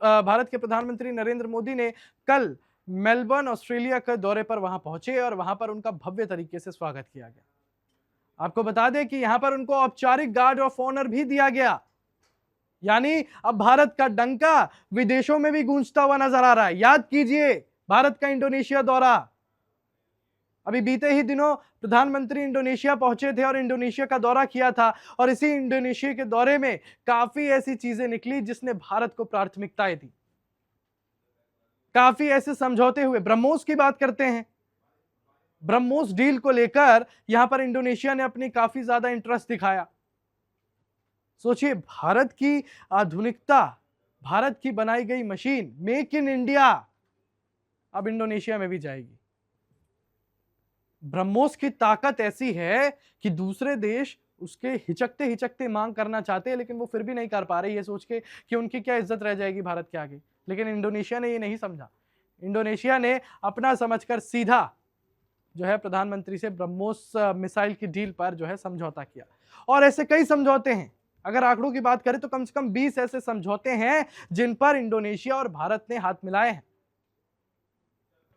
भारत के प्रधानमंत्री नरेंद्र मोदी ने कल मेलबर्न ऑस्ट्रेलिया के दौरे पर वहां पहुंचे और वहां पर उनका भव्य तरीके से स्वागत किया गया। आपको बता दें कि यहां पर उनको औपचारिक गार्ड ऑफ ऑनर भी दिया गया। यानी अब भारत का डंका विदेशों में भी गूंजता हुआ नजर आ रहा है। याद कीजिए भारत का इंडोनेशिया दौरा, अभी बीते ही दिनों प्रधानमंत्री इंडोनेशिया पहुंचे थे और इंडोनेशिया का दौरा किया था, और इसी इंडोनेशिया के दौरे में काफी ऐसी चीजें निकली जिसने भारत को प्राथमिकताएं दी। काफी ऐसे समझौते हुए। ब्रह्मोस की बात करते हैं, ब्रह्मोस डील को लेकर यहां पर इंडोनेशिया ने अपनी काफी ज्यादा इंटरेस्ट दिखाया। सोचिए, भारत की आधुनिकता, भारत की बनाई गई मशीन मेक इन इंडिया अब इंडोनेशिया में भी जाएगी। ब्रह्मोस की ताकत ऐसी है कि दूसरे देश उसके हिचकते हिचकते मांग करना चाहते हैं, लेकिन वो फिर भी नहीं कर पा रहे, ये सोच के कि उनकी क्या इज्जत रह जाएगी भारत के आगे। लेकिन इंडोनेशिया ने ये नहीं समझा। इंडोनेशिया ने अपना समझकर सीधा जो है प्रधानमंत्री से ब्रह्मोस मिसाइल की डील पर जो है समझौता किया। और ऐसे कई समझौते हैं, अगर आंकड़ों की बात करें तो कम से कम 20 ऐसे समझौते हैं जिन पर इंडोनेशिया और भारत ने हाथ मिलाए हैं,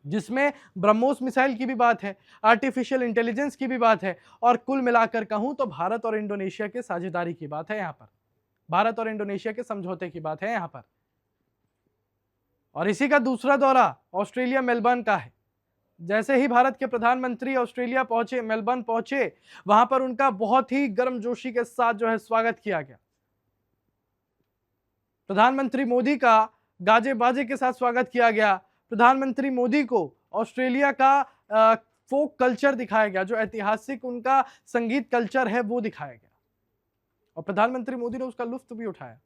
जिसमें ब्रह्मोस मिसाइल की भी बात है, आर्टिफिशियल इंटेलिजेंस की भी बात है, और कुल मिलाकर कहूं तो भारत और इंडोनेशिया के साझेदारी की बात है यहां पर, भारत और इंडोनेशिया के समझौते की बात है यहां पर। और इसी का दूसरा दौरा ऑस्ट्रेलिया मेलबर्न का है। जैसे ही भारत के प्रधानमंत्री ऑस्ट्रेलिया पहुंचे, मेलबर्न पहुंचे, वहां पर उनका बहुत ही गर्मजोशी के साथ जो है स्वागत किया गया। प्रधानमंत्री मोदी का गाजे बाजे के साथ स्वागत किया गया। प्रधानमंत्री मोदी को ऑस्ट्रेलिया का फोक कल्चर दिखाया गया, जो ऐतिहासिक उनका संगीत कल्चर है वो दिखाया गया, और प्रधानमंत्री मोदी ने उसका लुत्फ भी उठाया।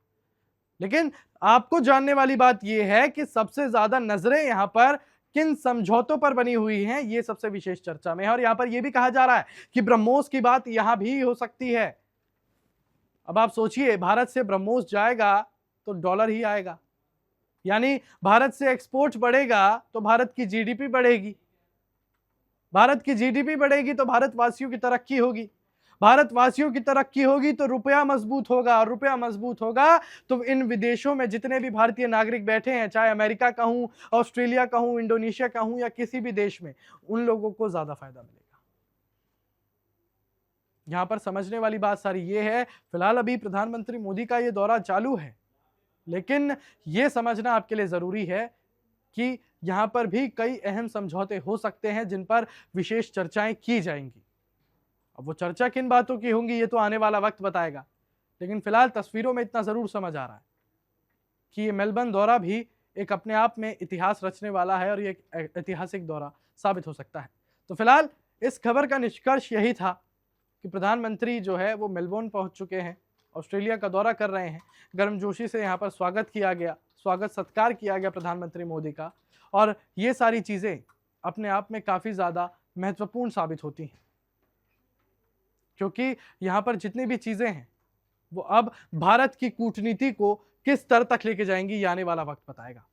लेकिन आपको जानने वाली बात यह है कि सबसे ज्यादा नजरें यहां पर किन समझौतों पर बनी हुई हैं, ये सबसे विशेष चर्चा में है। और यहां पर यह भी कहा जा रहा है कि ब्रह्मोस की बात यहां भी हो सकती है। अब आप सोचिए, भारत से ब्रह्मोस जाएगा तो डॉलर ही आएगा, यानी भारत से एक्सपोर्ट बढ़ेगा तो भारत की जीडीपी बढ़ेगी, भारत की जीडीपी बढ़ेगी तो भारतवासियों की तरक्की होगी, भारतवासियों की तरक्की होगी तो रुपया मजबूत होगा, और रुपया मजबूत होगा तो इन विदेशों में जितने भी भारतीय नागरिक बैठे हैं, चाहे अमेरिका का हूं, ऑस्ट्रेलिया का हूं, इंडोनेशिया का हूं, या किसी भी देश में, उन लोगों को ज्यादा फायदा मिलेगा। यहां पर समझने वाली बात सारी ये है, फिलहाल अभी प्रधानमंत्री मोदी का ये दौरा चालू है, लेकिन यह समझना आपके लिए जरूरी है कि यहां पर भी कई अहम समझौते हो सकते हैं जिन पर विशेष चर्चाएं की जाएंगी। अब वो चर्चा किन बातों की होंगी ये तो आने वाला वक्त बताएगा, लेकिन फिलहाल तस्वीरों में इतना जरूर समझ आ रहा है कि ये मेलबर्न दौरा भी एक अपने आप में इतिहास रचने वाला है, और ये एक ऐतिहासिक दौरा साबित हो सकता है। तो फिलहाल इस खबर का निष्कर्ष यही था कि प्रधानमंत्री जो है वो मेलबर्न पहुंच चुके हैं, ऑस्ट्रेलिया का दौरा कर रहे हैं, गर्मजोशी से यहाँ पर स्वागत किया गया, स्वागत सत्कार किया गया प्रधानमंत्री मोदी का, और ये सारी चीज़ें अपने आप में काफ़ी ज़्यादा महत्वपूर्ण साबित होती हैं, क्योंकि यहाँ पर जितनी भी चीज़ें हैं वो अब भारत की कूटनीति को किस स्तर तक लेके जाएंगी, ये आने वाला वक्त बताएगा।